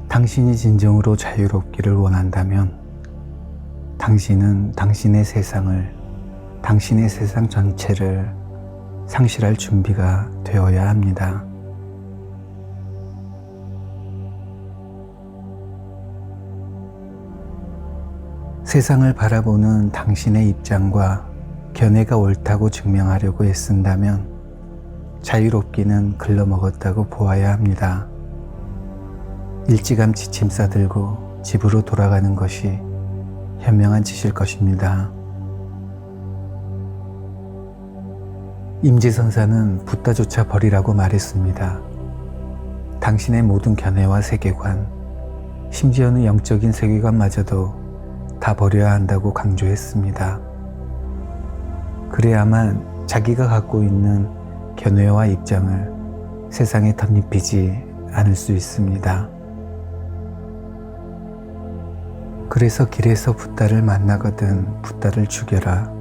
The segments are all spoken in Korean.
당신이 진정으로 자유롭기를 원한다면 당신은 당신의 세상을, 당신의 세상 전체를 상실할 준비가 되어야 합니다. 세상을 바라보는 당신의 입장과 견해가 옳다고 증명하려고 애쓴다면 자유롭기는 글러먹었다고 보아야 합니다. 일찌감치 짐 싸들고 집으로 돌아가는 것이 현명한 짓일 것입니다. 임지선사는 붓다조차 버리라고 말했습니다. 당신의 모든 견해와 세계관, 심지어는 영적인 세계관마저도 다 버려야 한다고 강조했습니다. 그래야만 자기가 갖고 있는 견해와 입장을 세상에 덧입히지 않을 수 있습니다. 그래서 길에서 붓다를 만나거든 붓다를 죽여라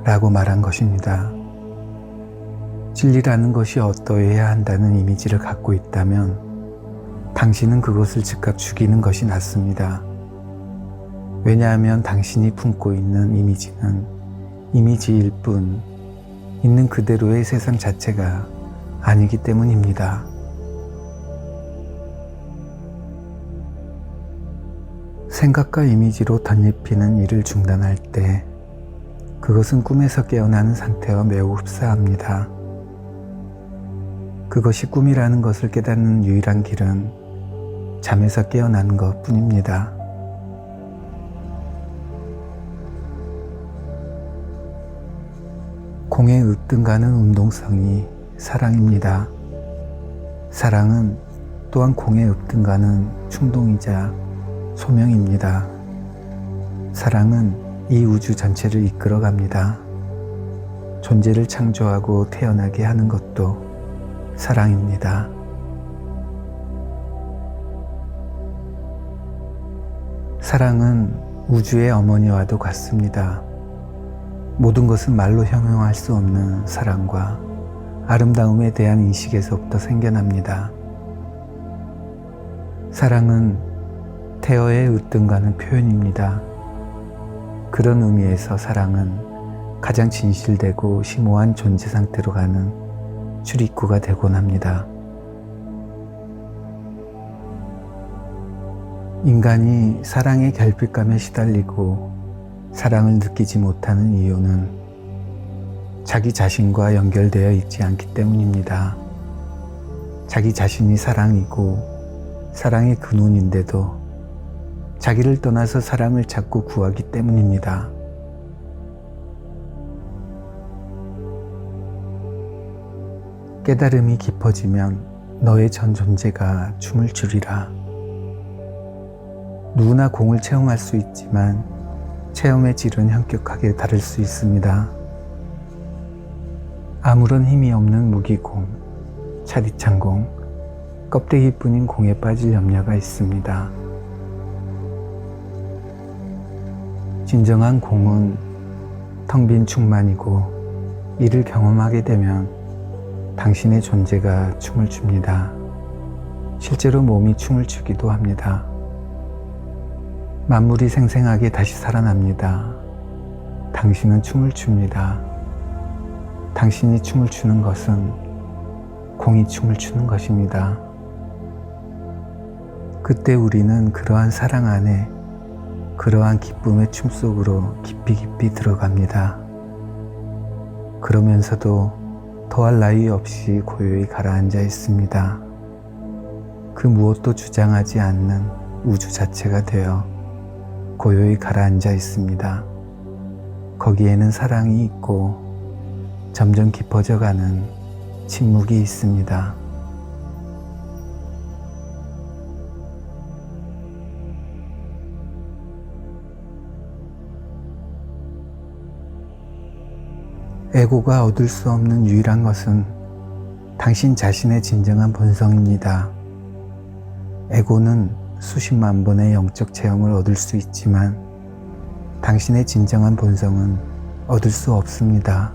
라고 말한 것입니다. 진리라는 것이 어떠해야 한다는 이미지를 갖고 있다면 당신은 그것을 즉각 죽이는 것이 낫습니다. 왜냐하면 당신이 품고 있는 이미지는 이미지일 뿐 있는 그대로의 세상 자체가 아니기 때문입니다. 생각과 이미지로 덧입히는 일을 중단할 때 그것은 꿈에서 깨어나는 상태와 매우 흡사합니다. 그것이 꿈이라는 것을 깨닫는 유일한 길은 잠에서 깨어나는 것 뿐입니다. 공에 으뜸가는 운동성이 사랑입니다. 사랑은 또한 공에 으뜸가는 충동이자 소명입니다. 사랑은 이 우주 전체를 이끌어갑니다. 존재를 창조하고 태어나게 하는 것도 사랑입니다. 사랑은 우주의 어머니와도 같습니다. 모든 것은 말로 형용할 수 없는 사랑과 아름다움에 대한 인식에서부터 생겨납니다. 사랑은 태어에 으뜸가는 표현입니다. 그런 의미에서 사랑은 가장 진실되고 심오한 존재 상태로 가는 출입구가 되곤 합니다. 인간이 사랑의 결핍감에 시달리고 사랑을 느끼지 못하는 이유는 자기 자신과 연결되어 있지 않기 때문입니다. 자기 자신이 사랑이고 사랑의 근원인데도 자기를 떠나서 사랑을 찾고 구하기 때문입니다. 깨달음이 깊어지면 너의 전 존재가 춤을 추리라. 누구나 공을 체험할 수 있지만 체험의 질은 현격하게 다를 수 있습니다. 아무런 힘이 없는 무기공, 차디찬 공, 껍데기뿐인 공에 빠질 염려가 있습니다. 진정한 공은 텅 빈 충만이고 이를 경험하게 되면 당신의 존재가 춤을 춥니다. 실제로 몸이 춤을 추기도 합니다. 만물이 생생하게 다시 살아납니다. 당신은 춤을 춥니다. 당신이 춤을 추는 것은 공이 춤을 추는 것입니다. 그때 우리는 그러한 사랑 안에 그러한 기쁨의 춤 속으로 깊이 깊이 들어갑니다. 그러면서도 더할 나위 없이 고요히 가라앉아 있습니다. 그 무엇도 주장하지 않는 우주 자체가 되어 고요히 가라앉아 있습니다. 거기에는 사랑이 있고 점점 깊어져 가는 침묵이 있습니다. 에고가 얻을 수 없는 유일한 것은 당신 자신의 진정한 본성입니다. 에고는 수십만 번의 영적 체험을 얻을 수 있지만 당신의 진정한 본성은 얻을 수 없습니다.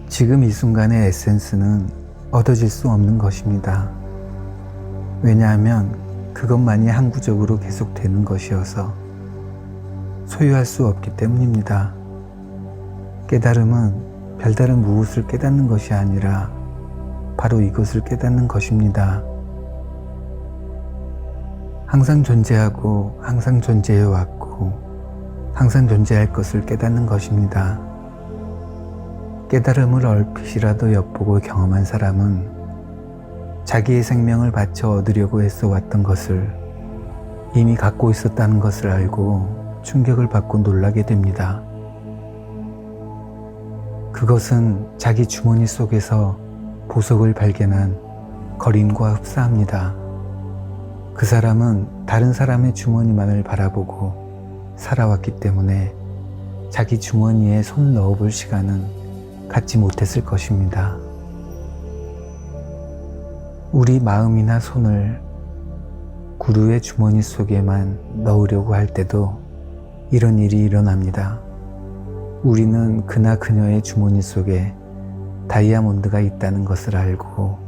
지금 이 순간의 에센스는 얻어질 수 없는 것입니다. 왜냐하면 그것만이 항구적으로 계속되는 것이어서 소유할 수 없기 때문입니다. 깨달음은 별다른 무엇을 깨닫는 것이 아니라 바로 이것을 깨닫는 것입니다. 항상 존재하고 항상 존재해 왔고 항상 존재할 것을 깨닫는 것입니다. 깨달음을 얼핏이라도 엿보고 경험한 사람은 자기의 생명을 바쳐 얻으려고 애써 왔던 것을 이미 갖고 있었다는 것을 알고 충격을 받고 놀라게 됩니다. 그것은 자기 주머니 속에서 보석을 발견한 거림과 흡사합니다. 그 사람은 다른 사람의 주머니만을 바라보고 살아왔기 때문에 자기 주머니에 손 넣어볼 시간은 갖지 못했을 것입니다. 우리 마음이나 손을 구루의 주머니 속에만 넣으려고 할 때도 이런 일이 일어납니다. 우리는 그나 그녀의 주머니 속에 다이아몬드가 있다는 것을 알고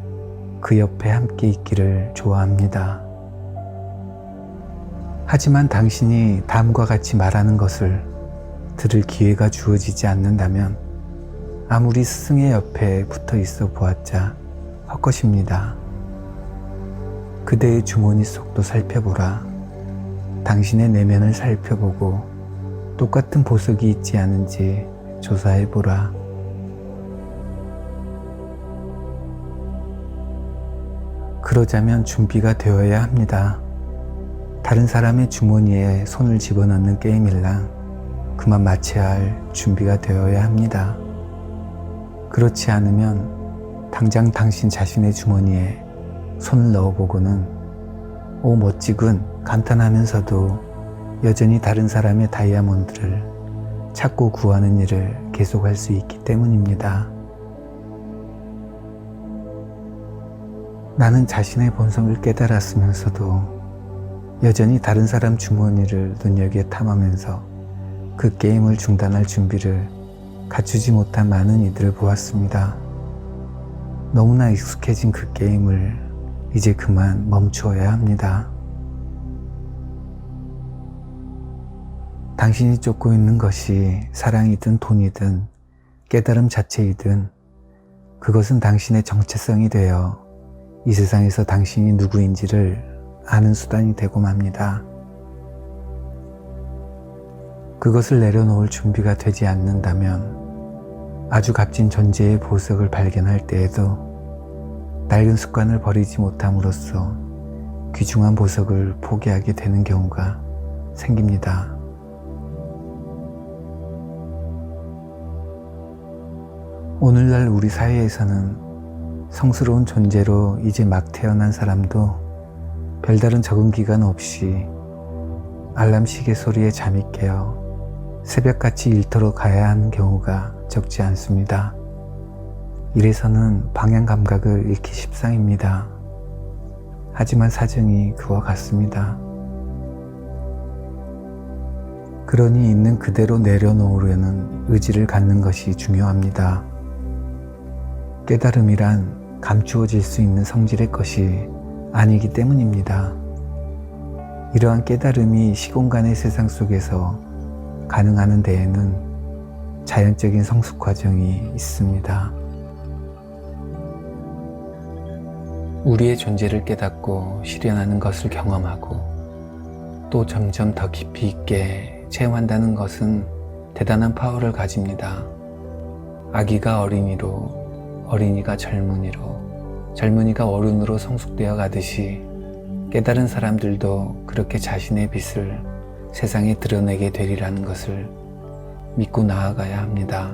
그 옆에 함께 있기를 좋아합니다. 하지만 당신이 다음과 같이 말하는 것을 들을 기회가 주어지지 않는다면 아무리 스승의 옆에 붙어 있어 보았자 헛것입니다. 그대의 주머니 속도 살펴보라. 당신의 내면을 살펴보고 똑같은 보석이 있지 않은지 조사해보라. 그러자면 준비가 되어야 합니다. 다른 사람의 주머니에 손을 집어넣는 게임일랑 그만 마쳐야 할 준비가 되어야 합니다. 그렇지 않으면 당장 당신 자신의 주머니에 손을 넣어보고는 오 멋지군 감탄하면서도 여전히 다른 사람의 다이아몬드를 찾고 구하는 일을 계속할 수 있기 때문입니다. 나는 자신의 본성을 깨달았으면서도 여전히 다른 사람 주머니를 눈여겨 탐하면서 그 게임을 중단할 준비를 갖추지 못한 많은 이들을 보았습니다. 너무나 익숙해진 그 게임을 이제 그만 멈추어야 합니다. 당신이 쫓고 있는 것이 사랑이든 돈이든 깨달음 자체이든 그것은 당신의 정체성이 되어 이 세상에서 당신이 누구인지를 아는 수단이 되고 맙니다. 그것을 내려놓을 준비가 되지 않는다면 아주 값진 존재의 보석을 발견할 때에도 낡은 습관을 버리지 못함으로써 귀중한 보석을 포기하게 되는 경우가 생깁니다. 오늘날 우리 사회에서는 성스러운 존재로 이제 막 태어난 사람도 별다른 적응 기간 없이 알람 시계 소리에 잠이 깨어 새벽같이 일터로 가야 하는 경우가 적지 않습니다. 이래서는 방향 감각을 잃기 십상입니다. 하지만 사정이 그와 같습니다. 그러니 있는 그대로 내려놓으려는 의지를 갖는 것이 중요합니다. 깨달음이란 감추어질 수 있는 성질의 것이 아니기 때문입니다. 이러한 깨달음이 시공간의 세상 속에서 가능하는 데에는 자연적인 성숙 과정이 있습니다. 우리의 존재를 깨닫고 실현하는 것을 경험하고 또 점점 더 깊이 있게 체험한다는 것은 대단한 파워를 가집니다. 아기가 어린이로, 어린이가 젊은이로, 젊은이가 어른으로 성숙되어 가듯이 깨달은 사람들도 그렇게 자신의 빛을 세상에 드러내게 되리라는 것을 믿고 나아가야 합니다.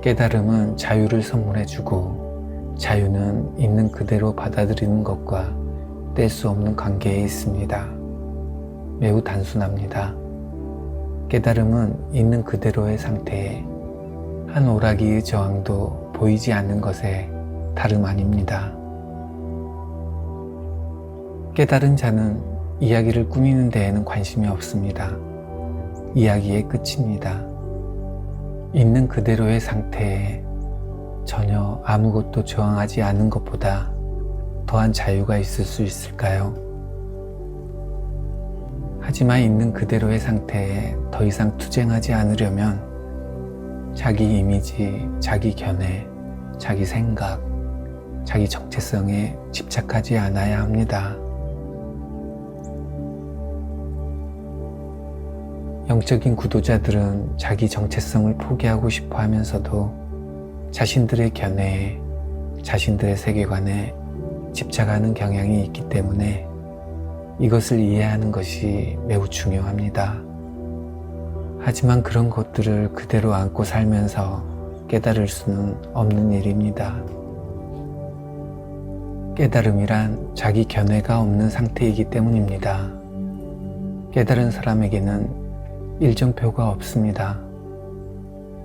깨달음은 자유를 선물해주고 자유는 있는 그대로 받아들이는 것과 뗄 수 없는 관계에 있습니다. 매우 단순합니다. 깨달음은 있는 그대로의 상태에 한 오라기의 저항도 보이지 않는 것에 다름 아닙니다. 깨달은 자는 이야기를 꾸미는 데에는 관심이 없습니다. 이야기의 끝입니다. 있는 그대로의 상태에 전혀 아무것도 저항하지 않는 것보다 더한 자유가 있을 수 있을까요? 하지만 있는 그대로의 상태에 더 이상 투쟁하지 않으려면 자기 이미지, 자기 견해, 자기 생각, 자기 정체성에 집착하지 않아야 합니다. 영적인 구도자들은 자기 정체성을 포기하고 싶어 하면서도 자신들의 견해에, 자신들의 세계관에 집착하는 경향이 있기 때문에 이것을 이해하는 것이 매우 중요합니다. 하지만 그런 것들을 그대로 안고 살면서 깨달을 수는 없는 일입니다. 깨달음이란 자기 견해가 없는 상태이기 때문입니다. 깨달은 사람에게는 일정표가 없습니다.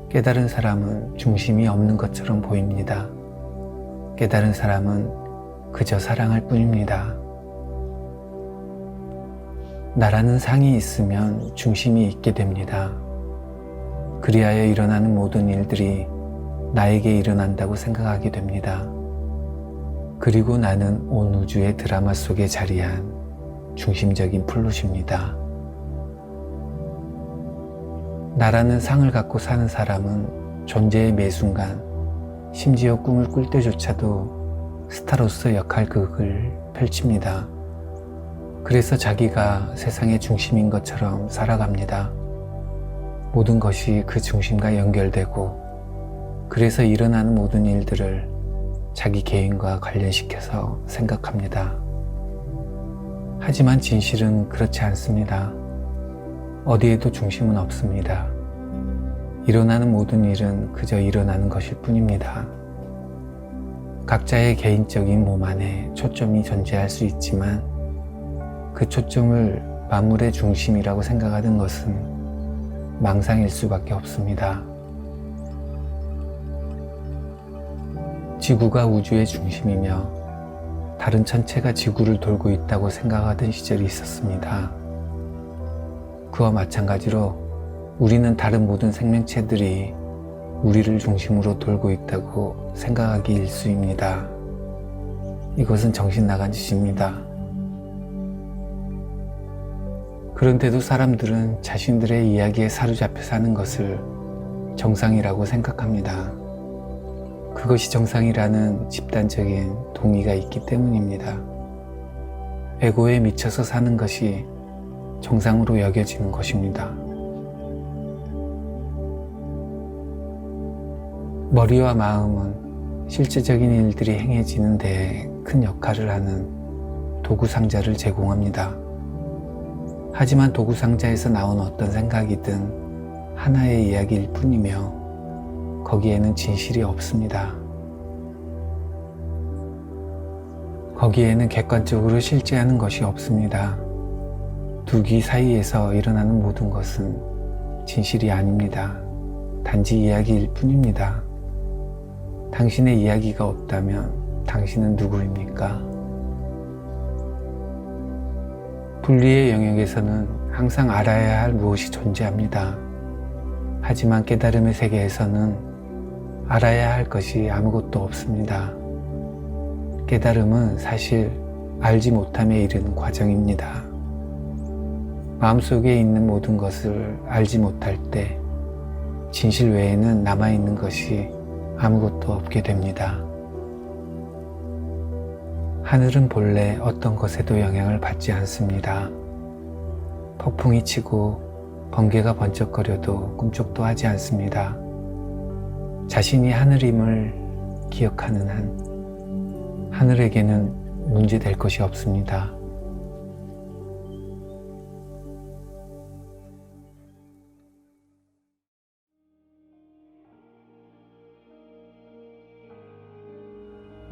깨달은 사람은 중심이 없는 것처럼 보입니다. 깨달은 사람은 그저 사랑할 뿐입니다. 나라는 상이 있으면 중심이 있게 됩니다. 그리하여 일어나는 모든 일들이 나에게 일어난다고 생각하게 됩니다. 그리고 나는 온 우주의 드라마 속에 자리한 중심적인 플롯입니다. 나라는 상을 갖고 사는 사람은 존재의 매 순간, 심지어 꿈을 꿀 때조차도 스타로서 역할극을 펼칩니다. 그래서 자기가 세상의 중심인 것처럼 살아갑니다. 모든 것이 그 중심과 연결되고, 그래서 일어나는 모든 일들을 자기 개인과 관련시켜서 생각합니다. 하지만 진실은 그렇지 않습니다. 어디에도 중심은 없습니다. 일어나는 모든 일은 그저 일어나는 것일 뿐입니다. 각자의 개인적인 몸 안에 초점이 존재할 수 있지만 그 초점을 만물의 중심이라고 생각하는 것은 망상일 수밖에 없습니다. 지구가 우주의 중심이며 다른 천체가 지구를 돌고 있다고 생각하던 시절이 있었습니다. 그와 마찬가지로 우리는 다른 모든 생명체들이 우리를 중심으로 돌고 있다고 생각하기 일쑤입니다. 이것은 정신 나간 짓입니다. 그런데도 사람들은 자신들의 이야기에 사로잡혀 사는 것을 정상이라고 생각합니다. 그것이 정상이라는 집단적인 동의가 있기 때문입니다. 에고에 미쳐서 사는 것이 정상으로 여겨지는 것입니다. 머리와 마음은 실제적인 일들이 행해지는 데에 큰 역할을 하는 도구 상자를 제공합니다. 하지만 도구 상자에서 나온 어떤 생각이든 하나의 이야기일 뿐이며 거기에는 진실이 없습니다. 거기에는 객관적으로 실제하는 것이 없습니다. 두 귀 사이에서 일어나는 모든 것은 진실이 아닙니다. 단지 이야기일 뿐입니다. 당신의 이야기가 없다면 당신은 누구입니까? 분리의 영역에서는 항상 알아야 할 무엇이 존재합니다. 하지만 깨달음의 세계에서는 알아야 할 것이 아무것도 없습니다. 깨달음은 사실 알지 못함에 이르는 과정입니다. 마음속에 있는 모든 것을 알지 못할 때 진실 외에는 남아있는 것이 아무것도 없게 됩니다. 하늘은 본래 어떤 것에도 영향을 받지 않습니다. 폭풍이 치고 번개가 번쩍거려도 꿈쩍도 하지 않습니다. 자신이 하늘임을 기억하는 한 하늘에게는 문제될 것이 없습니다.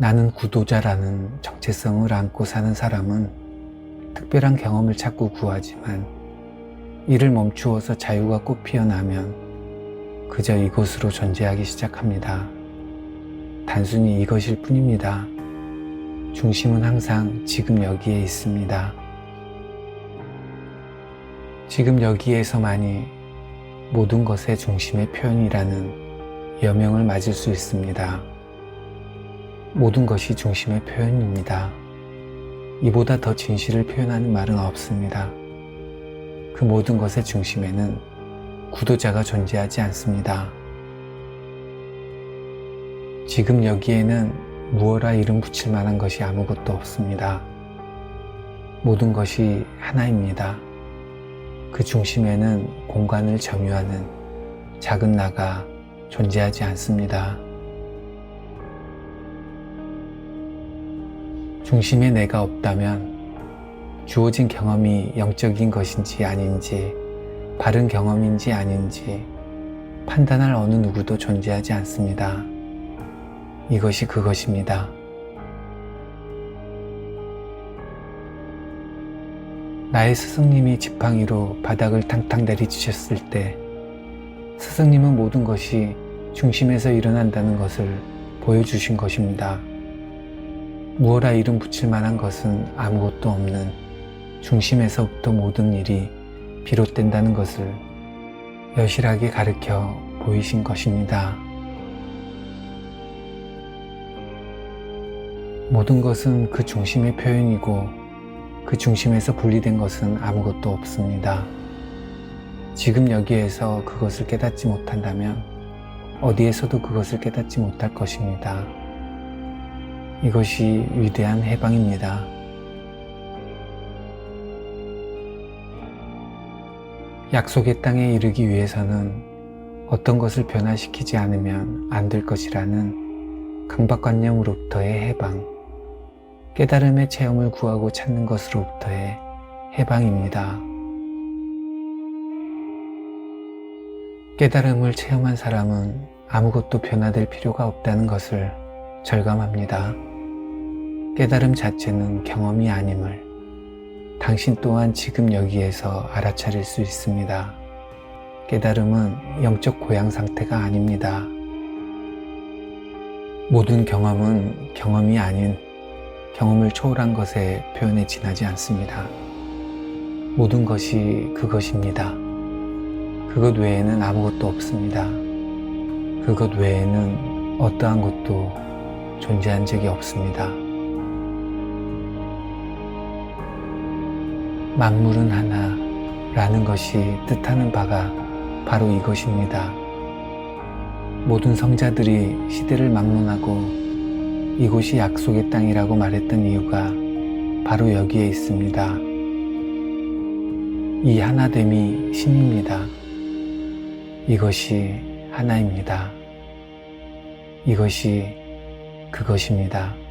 나는 구도자라는 정체성을 안고 사는 사람은 특별한 경험을 찾고 구하지만 이를 멈추어서 자유가 꽃 피어나면 그저 이곳으로 존재하기 시작합니다. 단순히 이것일 뿐입니다. 중심은 항상 지금 여기에 있습니다. 지금 여기에서만이 모든 것의 중심의 표현이라는 여명을 맞을 수 있습니다. 모든 것이 중심의 표현입니다. 이보다 더 진실을 표현하는 말은 없습니다. 그 모든 것의 중심에는 구도자가 존재하지 않습니다. 지금 여기에는 무어라 이름 붙일 만한 것이 아무것도 없습니다. 모든 것이 하나입니다. 그 중심에는 공간을 점유하는 작은 나가 존재하지 않습니다. 중심에 내가 없다면 주어진 경험이 영적인 것인지 아닌지, 바른 경험인지 아닌지 판단할 어느 누구도 존재하지 않습니다. 이것이 그것입니다. 나의 스승님이 지팡이로 바닥을 탕탕 내리치셨을 때 스승님은 모든 것이 중심에서 일어난다는 것을 보여주신 것입니다. 무어라 이름 붙일 만한 것은 아무것도 없는 중심에서부터 모든 일이 비롯된다는 것을 여실하게 가르쳐 보이신 것입니다. 모든 것은 그 중심의 표현이고 그 중심에서 분리된 것은 아무것도 없습니다. 지금 여기에서 그것을 깨닫지 못한다면 어디에서도 그것을 깨닫지 못할 것입니다. 이것이 위대한 해방입니다. 약속의 땅에 이르기 위해서는 어떤 것을 변화시키지 않으면 안 될 것이라는 강박관념으로부터의 해방, 깨달음의 체험을 구하고 찾는 것으로부터의 해방입니다. 깨달음을 체험한 사람은 아무것도 변화될 필요가 없다는 것을 절감합니다. 깨달음 자체는 경험이 아님을 당신 또한 지금 여기에서 알아차릴 수 있습니다. 깨달음은 영적 고양 상태가 아닙니다. 모든 경험은 경험이 아닌 경험을 초월한 것의 표현에 지나지 않습니다. 모든 것이 그것입니다. 그것 외에는 아무것도 없습니다. 그것 외에는 어떠한 것도 존재한 적이 없습니다. 만물은 하나라는 것이 뜻하는 바가 바로 이것입니다. 모든 성자들이 시대를 막론하고 이곳이 약속의 땅이라고 말했던 이유가 바로 여기에 있습니다. 이 하나됨이 신입니다. 이것이 하나입니다. 이것이 그것입니다.